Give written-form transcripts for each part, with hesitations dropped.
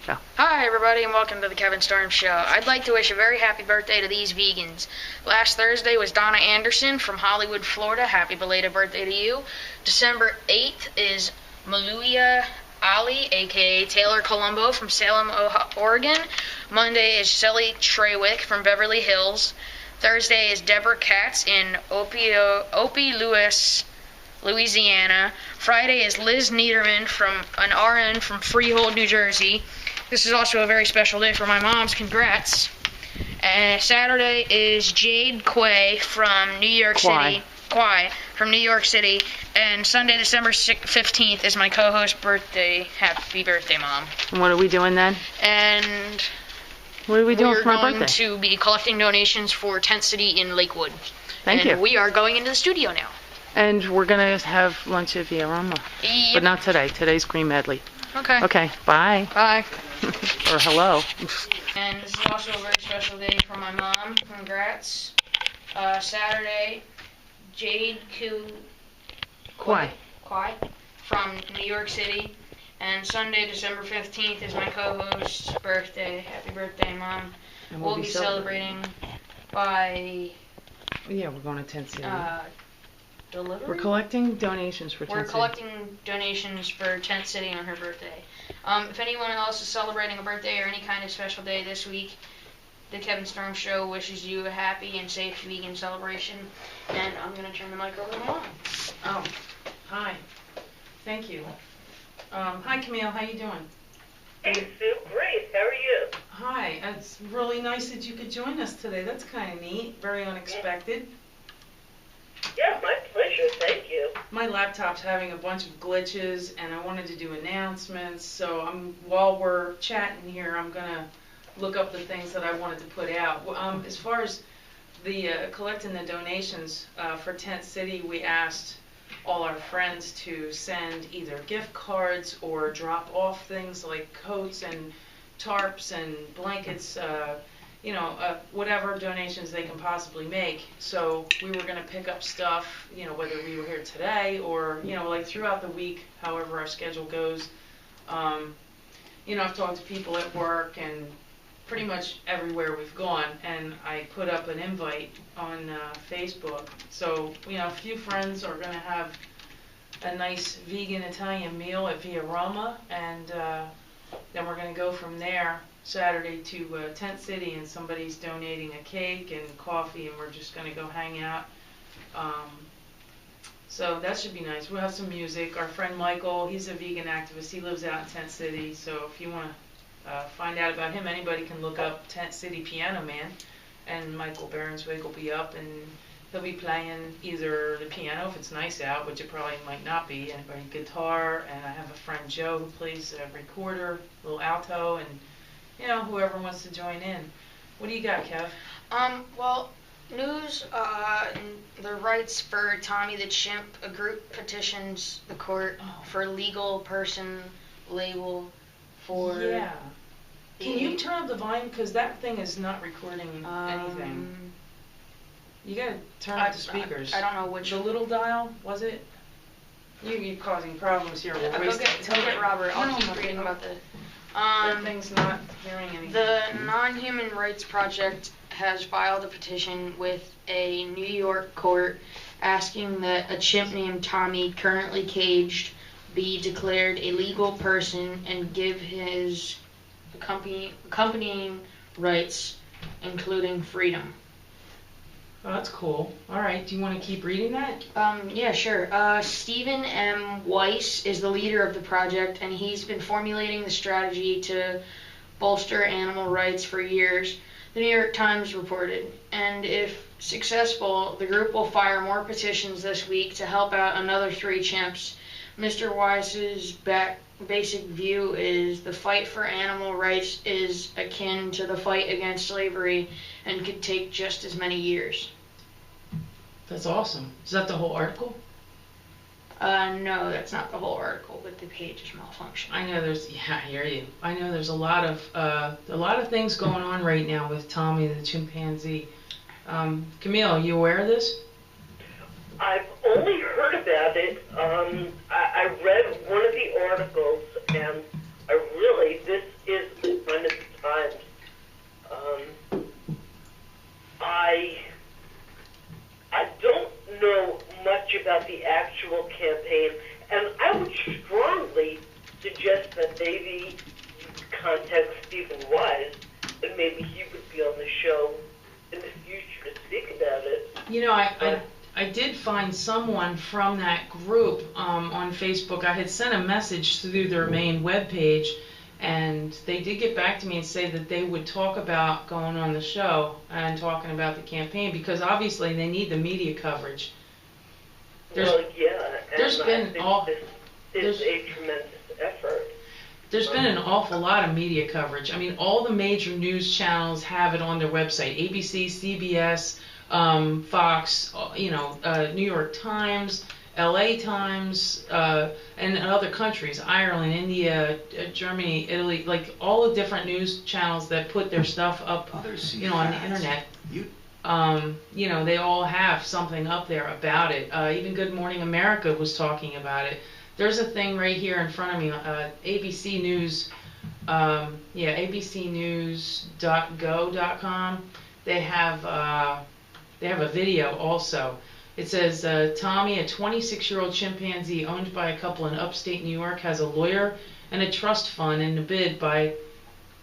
Go. Hi everybody and welcome to the Kevin Storm Show. I'd like to wish a very happy birthday to these vegans. Last Thursday was Donna Anderson from Hollywood, Florida. Happy belated birthday to you. December 8th is Maluia Ali, aka Taylor Colombo from Salem, Oregon. Monday is Shelly Treywick from Beverly Hills. Thursday is Deborah Katz in Opie Louis, Louisiana. Friday is Liz Niederman from an RN from Freehold, New Jersey. This is also a very special day for my mom's. Congrats. And Saturday is Jade Quay from New York City. Quay from New York City. And Sunday, December 15th is my co-host's birthday. Happy birthday, Mom. And what are we doing then? And what are we doing for my birthday? We're going to be collecting donations for Tent City in Lakewood. Thank you. And we are going into the studio now. And we're going to have lunch at Via Roma. Yep. But not today. Today's Green Medley. Okay. Okay, bye. Bye. Or hello. And this is also a very special day for my mom. Congrats. Saturday, Jade Quay from New York City. And Sunday, December 15th is my co-host's birthday. Happy birthday, Mom. And We'll be celebrating by... Yeah, we're going to Tent City. Delivery? We're collecting donations for Tent City. We're collecting donations for Tent City on her birthday. If anyone else is celebrating a birthday or any kind of special day this week, the Kevin Storm Show wishes you a happy and safe vegan celebration. And I'm going to turn the mic over to Mom. Oh, hi. Thank you. Hi, Camille. How you doing? Hey, Sue. Great. How are you? Hi. It's really nice that you could join us today. That's kind of neat. Very unexpected. Yeah, my pleasure. Thank you. My laptop's having a bunch of glitches, and I wanted to do announcements. So while we're chatting here, I'm gonna look up the things that I wanted to put out. As far as the collecting the donations for Tent City, we asked all our friends to send either gift cards or drop off things like coats and tarps and blankets. Whatever donations they can possibly make. So we were going to pick up stuff, whether we were here today or, like throughout the week, however our schedule goes. I've talked to people at work and pretty much everywhere we've gone, and I put up an invite on Facebook. So, a few friends are going to have a nice vegan Italian meal at Via Roma, and then we're going to go from there Saturday to Tent City, and somebody's donating a cake and coffee, and we're just going to go hang out. So that should be nice. We'll have some music. Our friend Michael, he's a vegan activist. He lives out in Tent City, so if you want to find out about him, anybody can look up Tent City Piano Man, and Michael Berenswig will be up, and he'll be playing either the piano if it's nice out, which it probably might not be, and guitar, and I have a friend Joe who plays a recorder, a little alto, and whoever wants to join in. What do you got, Kev? Well, news, the rights for Tommy the Chimp, a group petitions the court for legal person label for... Yeah. Can you turn up the volume? Because that thing is not recording anything. You gotta turn up the speakers. I don't know which... The little dial, was it? You're causing problems here. We'll Go get Robert. I'll keep reading about this. That thing's not hearing anything. The Non-Human Rights Project has filed a petition with a New York court asking that a chimp named Tommy, currently caged, be declared a legal person and give his accompanying rights, including freedom. Oh, that's cool. All right. Do you want to keep reading that? Yeah, sure. Stephen M. Weiss is the leader of the project, and he's been formulating the strategy to bolster animal rights for years, the New York Times reported. And if successful, the group will file more petitions this week to help out another 3 chimps. Mr. Weiss's basic view is the fight for animal rights is akin to the fight against slavery and could take just as many years. That's awesome. Is that the whole article? No, that's not the whole article, but the page is malfunctioning. I know I hear you. I know there's a lot of things going on right now with Tommy the chimpanzee. Camille, you aware of this? I've only heard about it. I read one of the articles, and this is about the actual campaign, and I would strongly suggest that maybe you contact Stephen Wise, and maybe he would be on the show in the future to speak about it. You know, I did find someone from that group on Facebook. I had sent a message through their main webpage, and they did get back to me and say that they would talk about going on the show and talking about the campaign, because obviously they need the media coverage. Well, yeah, and there's been this is a tremendous effort. There's been an awful lot of media coverage. I mean, all the major news channels have it on their website. ABC, CBS, Fox, New York Times, LA Times, and other countries, Ireland, India, Germany, Italy, like all the different news channels that put their stuff up, on the internet. They all have something up there about it. Even Good Morning America was talking about it. There's a thing right here in front of me, ABC News, abcnews.go.com. They have a video also. It says, Tommy, a 26-year-old chimpanzee owned by a couple in upstate New York, has a lawyer and a trust fund in a bid by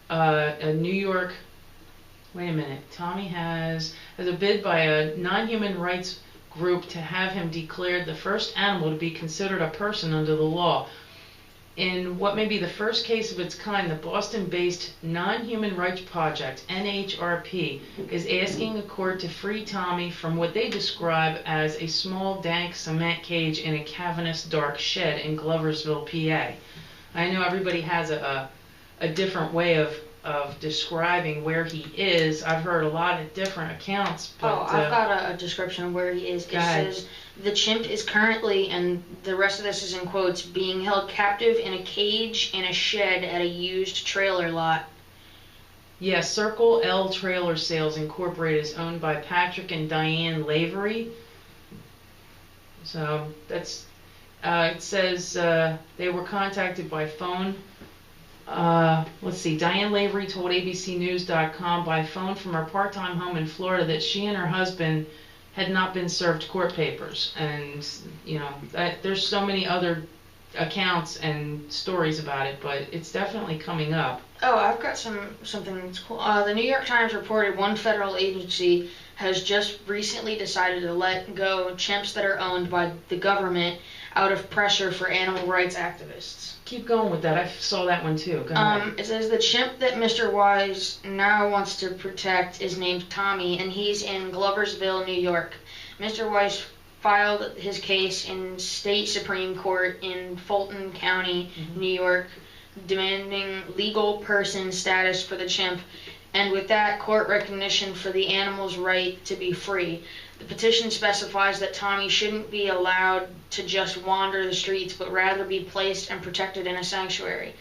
a New York. Wait a minute. Tommy has a bid by a non-human rights group to have him declared the first animal to be considered a person under the law. In what may be the first case of its kind, the Boston-based Non-Human Rights Project, NHRP, is asking the court to free Tommy from what they describe as a small, dank cement cage in a cavernous, dark shed in Gloversville, PA. I know everybody has a different way of describing where he is. I've heard a lot of different accounts. But, I've got a description of where he is. It says, the chimp is currently, and the rest of this is in quotes, being held captive in a cage in a shed at a used trailer lot. Yeah, Circle L Trailer Sales Incorporated is owned by Patrick and Diane Lavery. So that's, it says they were contacted by phone. Let's see, Diane Lavery told abcnews.com by phone from her part-time home in Florida that she and her husband had not been served court papers. And, there's so many other accounts and stories about it, but it's definitely coming up. Oh, I've got something that's cool. The New York Times reported one federal agency has just recently decided to let go chimps that are owned by the government out of pressure for animal rights activists. Keep going with that. I saw that one too. Go ahead. It says the chimp that Mr. Wise now wants to protect is named Tommy, and he's in Gloversville, New York. Mr. Wise filed his case in state Supreme Court in Fulton County, New York, demanding legal person status for the chimp, and with that, court recognition for the animal's right to be free. The petition specifies that Tommy shouldn't be allowed to just wander the streets, but rather be placed and protected in a sanctuary.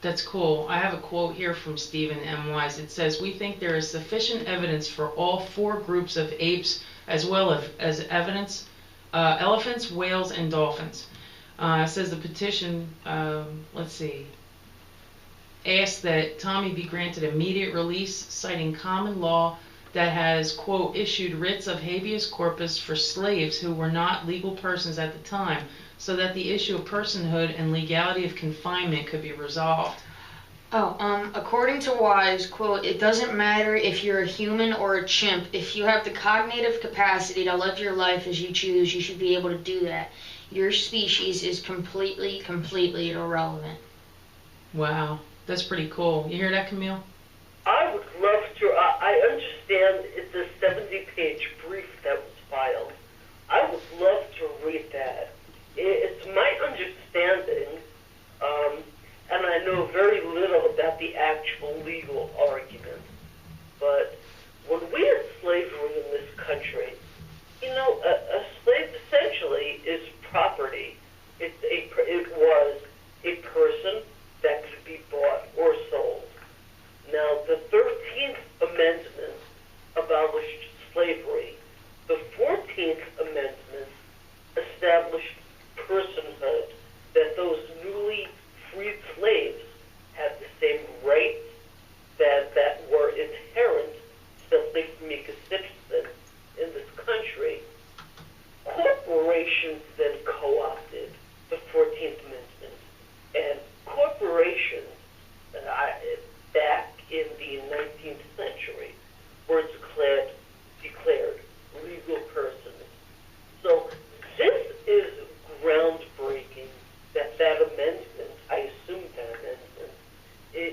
That's cool. I have a quote here from Stephen M. Wise. It says, "We think there is sufficient evidence for all four groups of apes, as well as evidence, elephants, whales, and dolphins." It says the petition, asks that Tommy be granted immediate release, citing common law that has, quote, issued writs of habeas corpus for slaves who were not legal persons at the time, so that the issue of personhood and legality of confinement could be resolved. According to Wise, quote, "It doesn't matter if you're a human or a chimp. If you have the cognitive capacity to live your life as you choose, you should be able to do that. Your species is completely irrelevant." Wow, that's pretty cool. You hear that, Camille? I would love to. I understand it's a 70-page brief that was filed. I would love to read that. It's my understanding, and I know very little about the actual legal argument, but when we had slavery in this country, a slave essentially is property. It was a person that could be bought or sold. Now, the 13th Amendment abolished slavery. The 14th Amendment established personhood, that those newly freed slaves had the same rights that were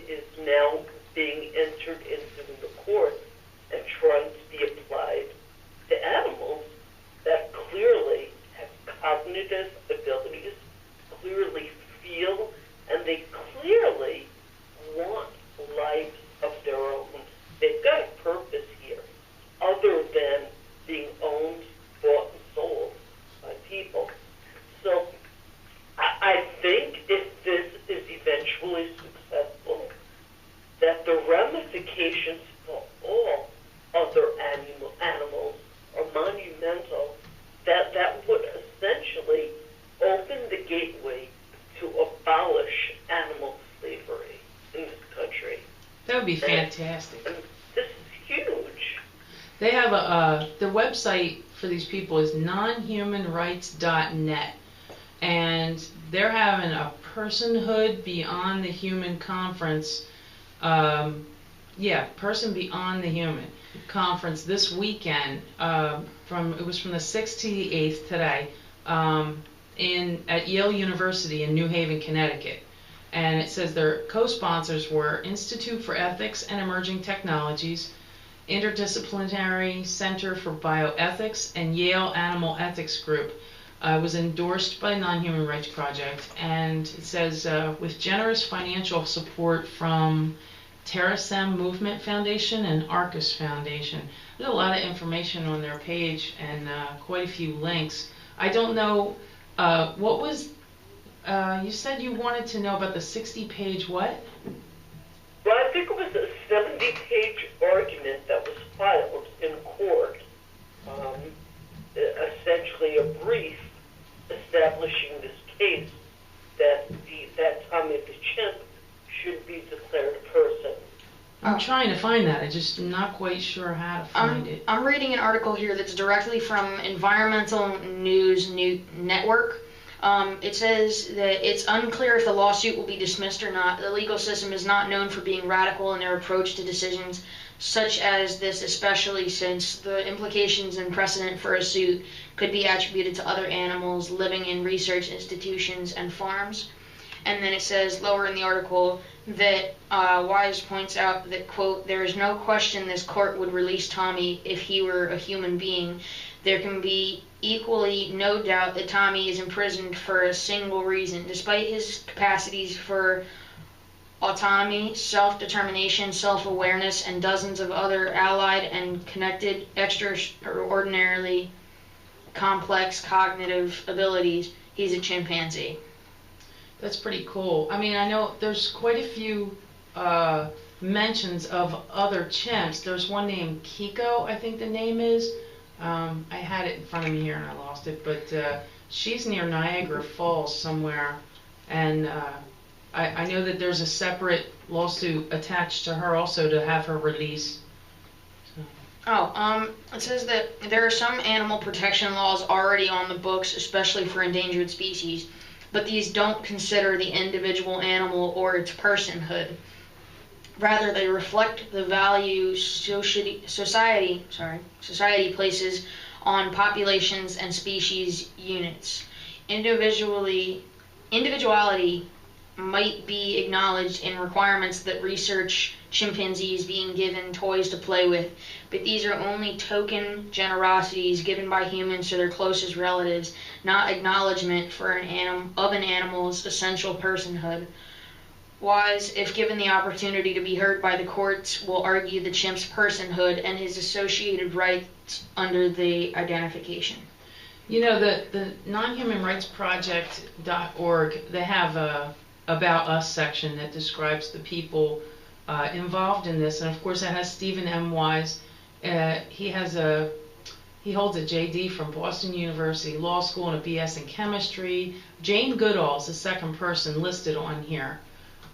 is now being entered into the court and trying to be applied to animals that clearly have cognitive abilities, clearly feel, and they clearly want lives of their own. They've got a purpose here other than being owned, bought, and sold by people. So I think if this is eventually successful, that the ramifications for all other animals are monumental, that would essentially open the gateway to abolish animal slavery in this country. That would be fantastic. And this is huge. They have the website for these people is nonhumanrights.net, and they're having a Personhood Beyond the Human conference. Person Beyond the Human conference this weekend. It was from the 6th to the 8th today, at Yale University in New Haven, Connecticut. And it says their co-sponsors were Institute for Ethics and Emerging Technologies, Interdisciplinary Center for Bioethics, and Yale Animal Ethics Group. It was endorsed by Non-Human Rights Project, and it says with generous financial support from Terrasem Movement Foundation and Arcus Foundation. There's a lot of information on their page and quite a few links. I don't know, what was, you said you wanted to know about the 60-page what? Well, I think it was a 70-page argument that was filed in court, essentially a brief establishing this case that Tommy the chimp should be declared a person. I'm trying to find that. I'm just not quite sure how to find it. I'm reading an article here that's directly from Environmental News Network. It says that it's unclear if the lawsuit will be dismissed or not. The legal system is not known for being radical in their approach to decisions such as this, especially since the implications and precedent for a suit could be attributed to other animals living in research institutions and farms. And then it says lower in the article that Wise points out that, quote, there is no question this court would release Tommy if he were a human being. There can be equally no doubt that Tommy is imprisoned for a single reason. Despite his capacities for autonomy, self-determination, self-awareness, and dozens of other allied and connected extraordinarily complex cognitive abilities, he's a chimpanzee. That's pretty cool. I mean, I know there's quite a few mentions of other chimps. There's one named Kiko, I think the name is. I had it in front of me here and I lost it, but she's near Niagara Falls somewhere, and I know that there's a separate lawsuit attached to her also to have her released. It says that there are some animal protection laws already on the books, especially for endangered species, but these don't consider the individual animal or its personhood. Rather, they reflect the value society places on populations and species units. Individuality might be acknowledged in requirements that research chimpanzees being given toys to play with, but these are only token generosities given by humans to their closest relatives, not acknowledgement for an animal's essential personhood. Wise, if given the opportunity to be heard by the courts, will argue the chimp's personhood and his associated rights under the identification. You know, the nonhumanrightsproject.org, they have a About Us section that describes the people involved in this, and of course it has Stephen M. Wise. He holds a JD from Boston University Law School and a BS in chemistry. Jane Goodall is the second person listed on here.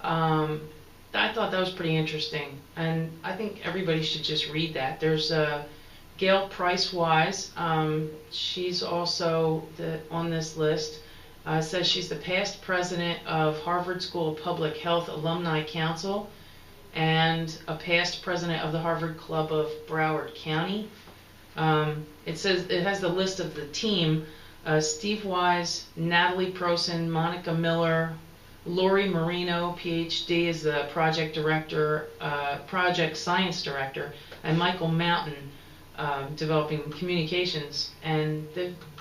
I thought that was pretty interesting, and I think everybody should just read that. There's Gail Price Wise. She's also on this list. It says she's the past president of Harvard School of Public Health Alumni Council and a past president of the Harvard Club of Broward County. It says it has the list of the team: Steve Wise, Natalie Prosen, Monica Miller, Lori Marino, PhD, is the project director, project science director, and Michael Mountain, developing communications. And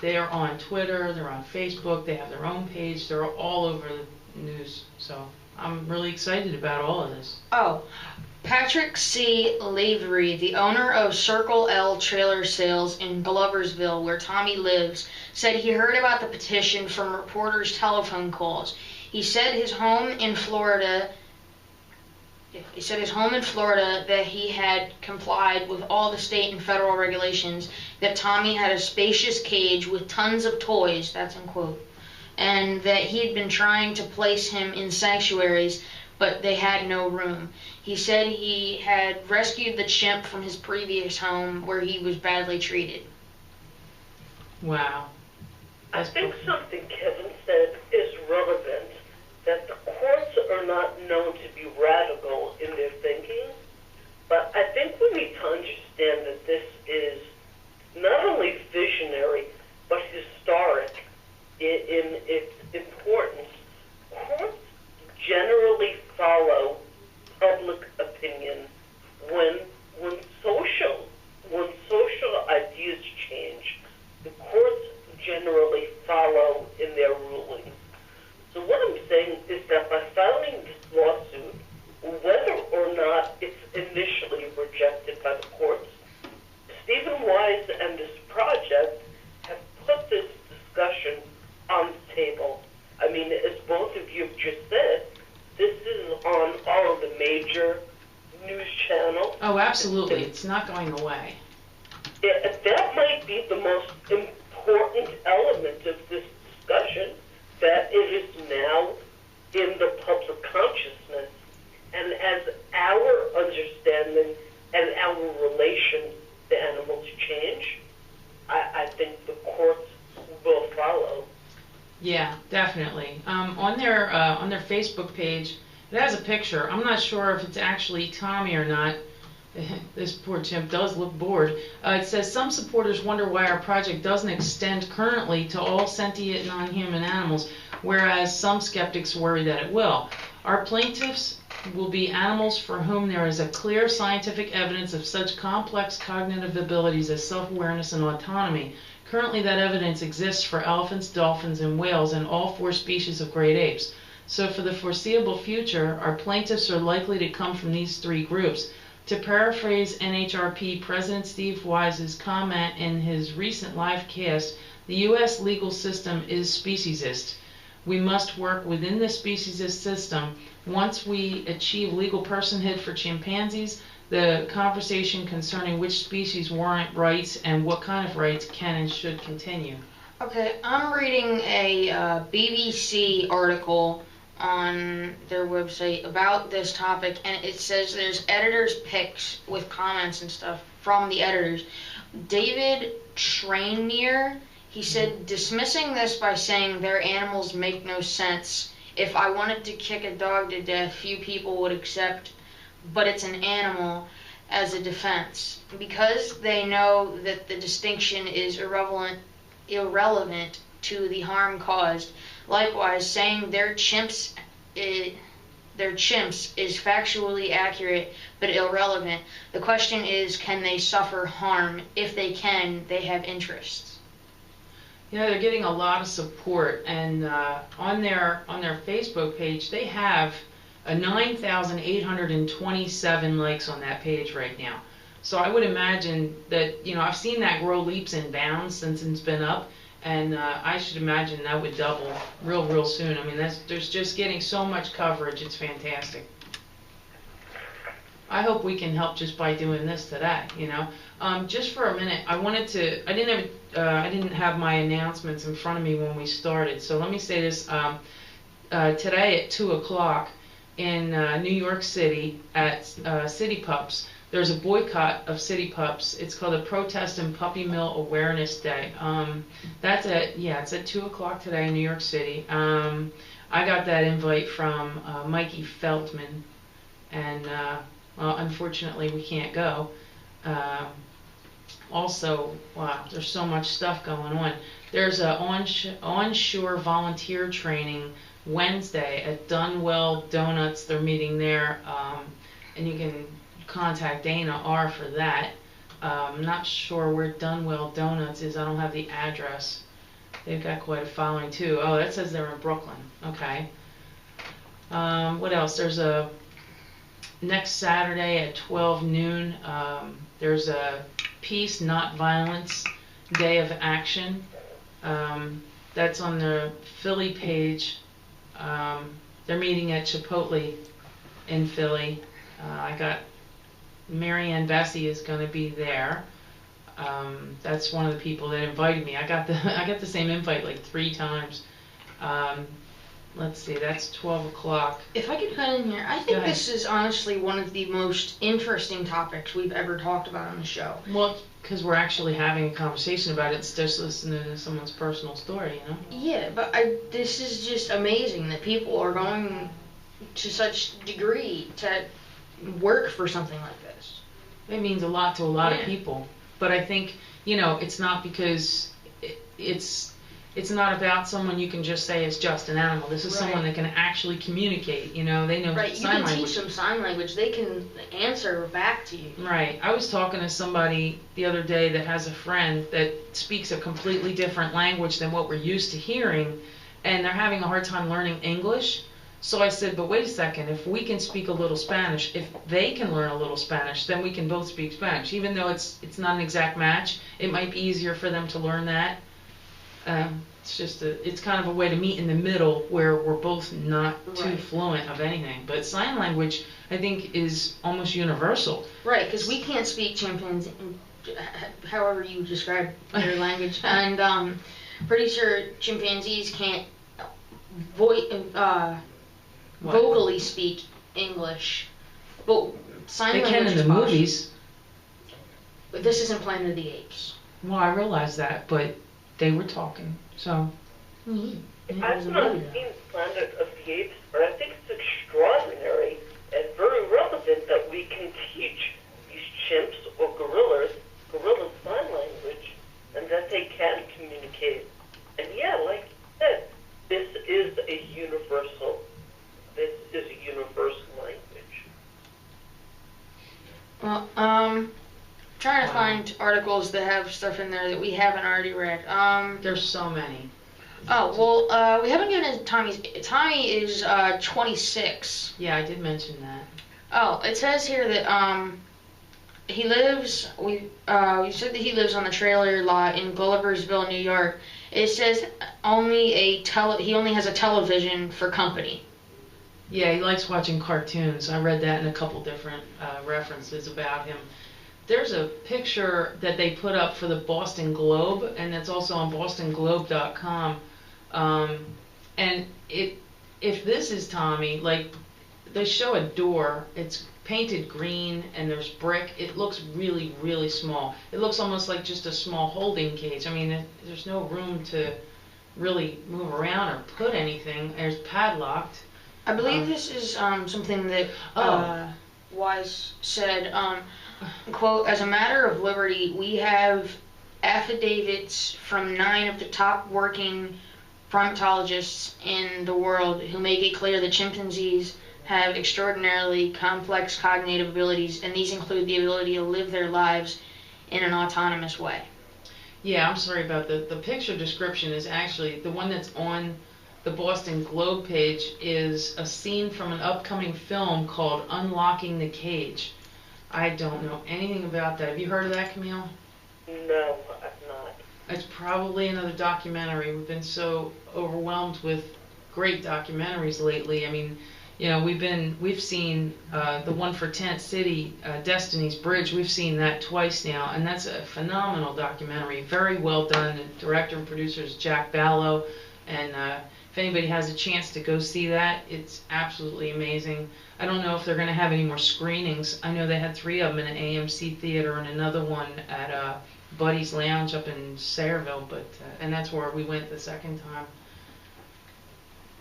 they are on Twitter, they're on Facebook, they have their own page, they're all over the news. So I'm really excited about all of this. Oh, Patrick C. Lavery, the owner of Circle L Trailer Sales in Gloversville, where Tommy lives, said he heard about the petition from reporters' telephone calls. He said his home in Florida that he had complied with all the state and federal regulations, that Tommy had a spacious cage with tons of toys, that's in quote, and that he had been trying to place him in sanctuaries, but they had no room. He said he had rescued the chimp from his previous home where he was badly treated. Wow. I think something Kevin said is relevant, that the courts are not known to be radical in their thinking, but I think we need to understand that this is not only visionary, but historic in its importance. Courts generally follow public opinion when social ideas change. The courts generally follow in their rulings. So what I'm saying is that by filing this lawsuit, whether or not it's initially rejected by the courts, Stephen Wise and this project have put this discussion on the table. I mean, as both of you have just said, this is on all of the major news channels. Oh, absolutely. It's not going away. That might be the most important element of this discussion, that it is now in the public consciousness. And as our understanding and our relation to animals change, I think the courts will follow. Yeah, definitely. On their Facebook page, it has a picture. I'm not sure if it's actually Tommy or not. This poor chimp does look bored. It says, some supporters wonder why our project doesn't extend currently to all sentient non-human animals, whereas some skeptics worry that it will. Our plaintiffs will be animals for whom there is a clear scientific evidence of such complex cognitive abilities as self-awareness and autonomy. Currently, that evidence exists for elephants, dolphins, and whales, and all 4 species of great apes. So for the foreseeable future, our plaintiffs are likely to come from these 3 groups. To paraphrase NHRP President Steve Wise's comment in his recent live cast, the U.S. legal system is speciesist. We must work within the speciesist system. Once we achieve legal personhood for chimpanzees, the conversation concerning which species warrant rights and what kind of rights can and should continue. Okay, I'm reading a BBC article on their website about this topic, and it says there's editors' picks with comments and stuff from the editors. David Trainier, he said, dismissing this by saying their animals make no sense. If I wanted to kick a dog to death, few people would accept, but it's an animal, as a defense, because they know that the distinction is irrelevant to the harm caused. Likewise, saying their chimps is factually accurate but irrelevant. The question is, can they suffer harm? If they can, they have interests. You know, they're getting a lot of support, and on their Facebook page, they have 9,827 likes on that page right now. So I would imagine that, you know, I've seen that grow leaps and bounds since it's been up. And I should imagine that would double real soon. I mean, there's just getting so much coverage. It's fantastic. I hope we can help just by doing this today. You know, just for a minute, I didn't have my announcements in front of me when we started. So let me say this: today at 2:00 in New York City at City Pups. There's a boycott of City Pups. It's called a Protest and Puppy Mill Awareness Day. It's at 2:00 today in New York City. I got that invite from Mikey Feldman, and well, unfortunately we can't go. Also, wow, there's so much stuff going on. There's a onshore volunteer training Wednesday at Dunwell Donuts. They're meeting there, and you can contact Dana R for that. I'm not sure where Dunwell Donuts is. I don't have the address. They've got quite a following too. Oh, that says they're in Brooklyn. Okay. What else? There's a next Saturday at 12 noon. There's a Peace, Not Violence Day of Action. That's on the Philly page. They're meeting at Chipotle in Philly. I got Marianne Bessie is going to be there. That's one of the people that invited me. I got the same invite like 3 times. Let's see, that's 12 o'clock. If I could cut in here, I think this is honestly one of the most interesting topics we've ever talked about on the show. Well, because we're actually having a conversation about it. It's just listening to someone's personal story, you know? Yeah, but this is just amazing that people are going to such degree to work for something like this. It means a lot to a lot of people. But I think, you know, it's not because it's not about someone you can just say is just an animal. This is someone that can actually communicate. You know, they know sign language. Right, you can teach them sign language. They can answer back to you. Right. I was talking to somebody the other day that has a friend that speaks a completely different language than what we're used to hearing, and they're having a hard time learning English. So I said, but wait a second, if we can speak a little Spanish, if they can learn a little Spanish, then we can both speak Spanish. Even though it's not an exact match, it might be easier for them to learn that. It's kind of a way to meet in the middle where we're both not too fluent of anything. But sign language, I think, is almost universal. Right, because we can't speak chimpanzee, however you describe their language, and pretty sure chimpanzees can't vocally speak English, but sign language can in the movies. But this isn't Planet of the Apes. Well, I realize that, but they were talking, so. I've not seen Planet of the Apes, but I think it's extraordinary and very relevant that we can teach these chimps or gorillas sign language, and that they can communicate. And yeah, like you said, this is a universal language. Well, trying to find articles that have stuff in there that we haven't already read. There's so many. Oh, well, we haven't given it Tommy's. Tommy is 26. Yeah, I did mention that. Oh, it says here that he lives. We said that he lives on the trailer lot in Gulliversville, New York. It says he only has a television for company. Yeah, he likes watching cartoons. I read that in a couple different references about him. There's a picture that they put up for the Boston Globe, and it's also on bostonglobe.com. And if this is Tommy, like, they show a door. It's painted green, and there's brick. It looks really, really small. It looks almost like just a small holding cage. I mean, there's no room to really move around or put anything. There's padlocked. I believe this is something that Wise said. Quote, as a matter of liberty, we have affidavits from 9 of the top working primatologists in the world who make it clear that chimpanzees have extraordinarily complex cognitive abilities, and these include the ability to live their lives in an autonomous way. Yeah, I'm sorry about the picture description is actually, the one that's on the Boston Globe page is a scene from an upcoming film called Unlocking the Cage. I don't know anything about that. Have you heard of that, Camille? No, I've not. It's probably another documentary. We've been so overwhelmed with great documentaries lately. I mean, you know, we've seen the one for Tent City, Destiny's Bridge. We've seen that twice now, and that's a phenomenal documentary. Very well done. The director and producer is Jack Ballow, and if anybody has a chance to go see that, it's absolutely amazing. I don't know if they're going to have any more screenings. I know they had 3 of them in an AMC theater and another one at Buddy's Lounge up in Sayreville, but and that's where we went the second time.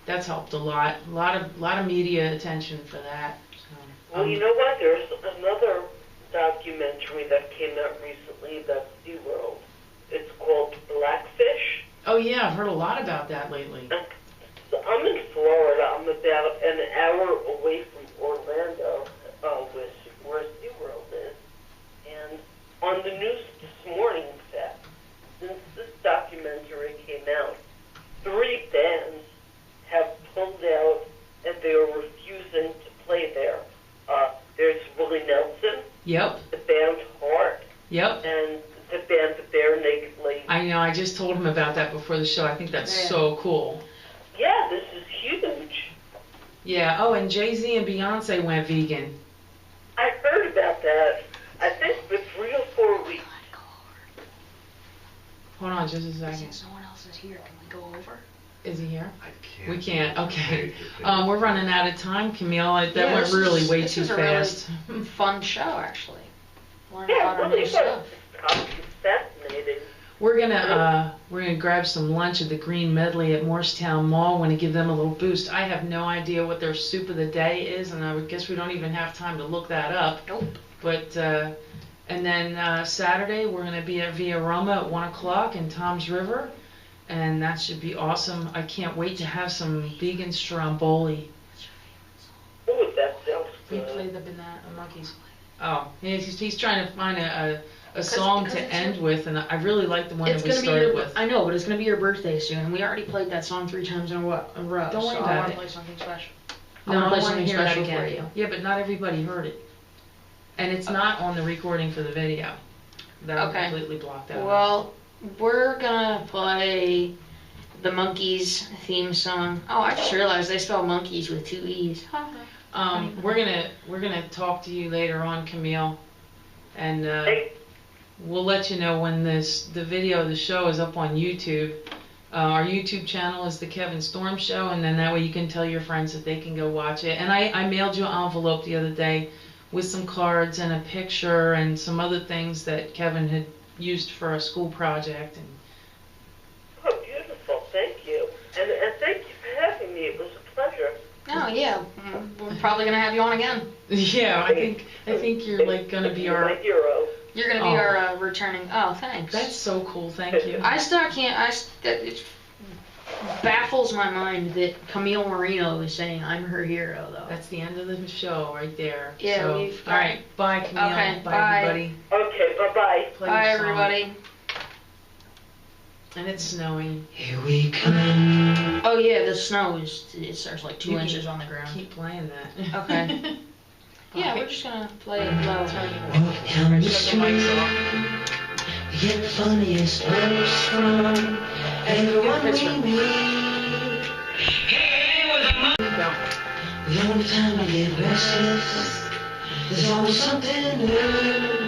That's helped a lot. A lot of media attention for that. So, well, you know what? There's another documentary that came out recently. That's SeaWorld. It's called Blackfish. Oh yeah, I've heard a lot about that lately. I'm in Florida. I'm about an hour away from Orlando, where SeaWorld is. And on the news this morning, in fact, since this documentary came out, 3 bands have pulled out and they are refusing to play there. There's Willie Nelson, Yep. the band Heart, Yep. and the band The Bare Naked Ladies. I know. I just told him about that before the show. I think that's so cool. Yeah, this is huge. Yeah. Oh, and Jay-Z and Beyonce went vegan. I heard about that. I think for 3 or 4 weeks. Hold on just a second. Since no one else is here, can we go over? Is he here? I can't. We can't. Okay. We're running out of time, Camille. That Yeah, went this really is- way this too is a really fast. Fun show, actually. Learn a Yeah, lot of really new stuff. fascinating. We're gonna grab some lunch at the Green Medley at Morristown Mall. Want to give them a little boost. I have no idea what their soup of the day is, and I would guess we don't even have time to look that up. Nope. But and then Saturday we're gonna be at Via Roma at 1 o'clock in Tom's River, and that should be awesome. I can't wait to have some vegan stromboli. Oh, that sounds We good. play the Banana Monkeys. Oh, he's trying to find a song to end with, and I really like the one that we started with. I know, but it's gonna be your birthday soon, and we already played that song 3 times in a row. Don't worry so I about want it. to play something special. No, I I want to play want to something hear that special for again. you. Yeah, but not everybody heard it, and it's not on the recording for the video. That Okay. completely blocked out. Well, we're gonna play the Monkeys theme song. Oh, I just realized they spell monkeys with 2 E's. We're gonna talk to you later on, Camille, and Hey, we'll let you know when the video of the show is up on YouTube. Our YouTube channel is the Kevin Storm Show, and then that way you can tell your friends that they can go watch it. And I mailed you an envelope the other day with some cards and a picture and some other things that Kevin had used for a school project. And oh, beautiful. Thank you. And thank you for having me. It was a pleasure. Oh yeah, we're probably gonna have you on again. yeah, I think you're like gonna be You're our. my hero. You're gonna be Oh. our returning. Oh, thanks. That's so cool. Thank you. I still can't. It baffles my mind that Camille Marino is saying I'm her hero, though. That's the end of the show right there. Yeah, So, we've got- all right. Bye, Camille. Okay, bye, bye. everybody. Okay, bye-bye. Play Bye, your song. everybody. And it's snowing. Here we come. Oh yeah, the snow there's like 2 You can inches on the ground. Keep playing that. Okay. Yeah, we're just gonna play it low. Walk down the Shut the mics street. off. We get the funniest words from everyone we meet. Go. The only time I get restless, there's always something new.